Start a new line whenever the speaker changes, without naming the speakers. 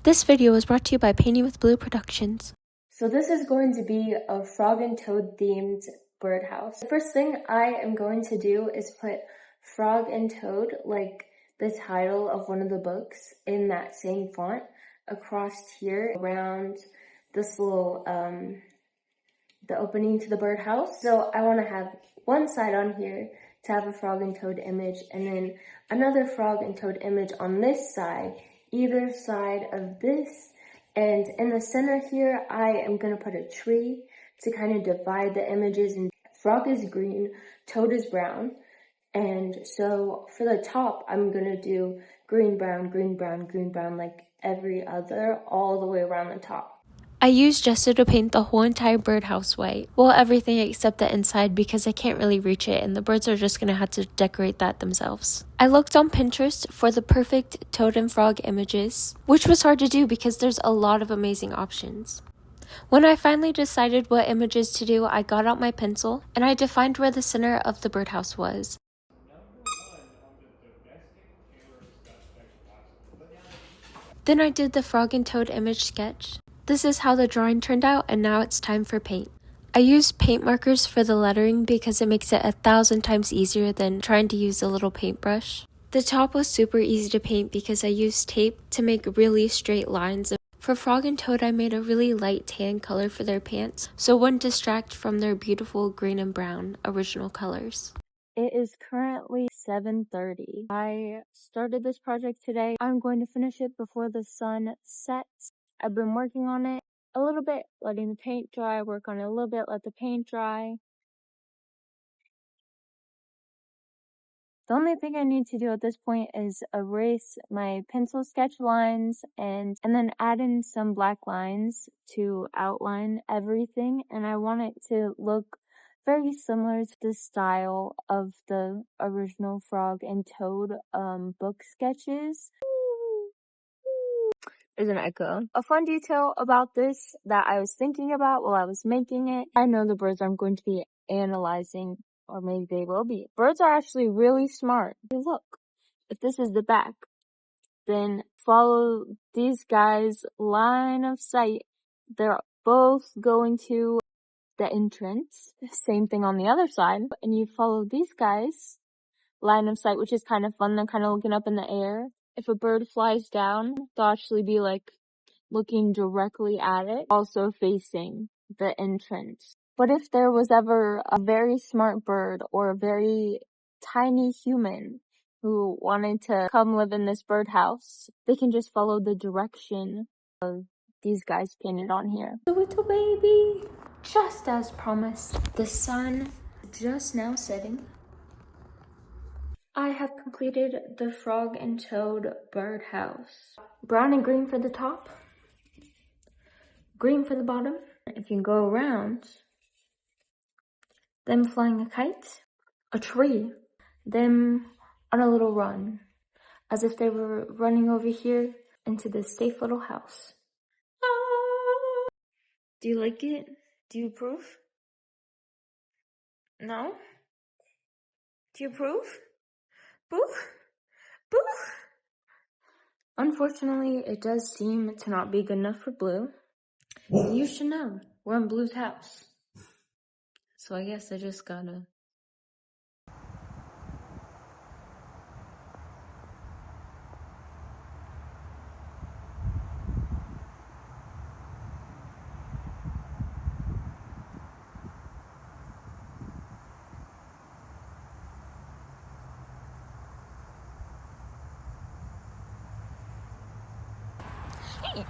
This video is brought to you by Painting with Blue Productions.
So this is going to be a frog and toad themed birdhouse. The first thing I am going to do is put frog and toad, like the title of one of the books, in that same font across here around this little, the opening to the birdhouse. So I want to have one side on here to have a frog and toad image, and then another frog and toad image on this side, either side of this. And in the center here, I am going to put a tree to kind of divide the images. And frog is green, toad is brown. And so for the top, I'm going to do green, brown, green, brown, green, brown, like every other, all the way around the top.
I used gesso to paint the whole entire birdhouse white. Well, everything except the inside because I can't really reach it and the birds are just gonna have to decorate that themselves. I looked on Pinterest for the perfect toad and frog images, which was hard to do because there's a lot of amazing options. When I finally decided what images to do, I got out my pencil and I defined where the center of the birdhouse was. Then I did the frog and toad image sketch. This is how the drawing turned out, and now it's time for paint. I used paint markers for the lettering because it makes it 1,000 times easier than trying to use a little paintbrush. The top was super easy to paint because I used tape to make really straight lines. For frog and toad, I made a really light tan color for their pants, so it wouldn't distract from their beautiful green and brown original colors.
It is currently 7:30. I started this project today. I'm going to finish it before the sun sets. I've been working on it a little bit, letting the paint dry, work on it a little bit, let the paint dry. The only thing I need to do at this point is erase my pencil sketch lines and then add in some black lines to outline everything. And I want it to look very similar to the style of the original Frog and Toad book sketches. There's an echo. A fun detail about this that I was thinking about while I was making it, I know the birds aren't going to be analyzing, or maybe they will be. Birds are actually really smart. Look, if this is the back, then follow these guys' line of sight. They're both going to the entrance. Same thing on the other side. And you follow these guys' line of sight, which is kind of fun. They're kind of looking up in the air. If a bird flies down, they'll actually be like looking directly at it, also facing the entrance. But if there was ever a very smart bird or a very tiny human who wanted to come live in this birdhouse, they can just follow the direction of these guys painted on here.
The little baby! Just as promised, the sun just now setting. I have completed the frog and toad birdhouse. Brown and green for the top, green for the bottom. If you go around, them flying a kite, a tree, them on a little run, as if they were running over here into this safe little house. Do you like it? Do you approve? No? Do you approve? Boo? Boo? Unfortunately, it does seem to not be good enough for Blue. You should know, we're in Blue's house. So I guess I just gotta... Hey,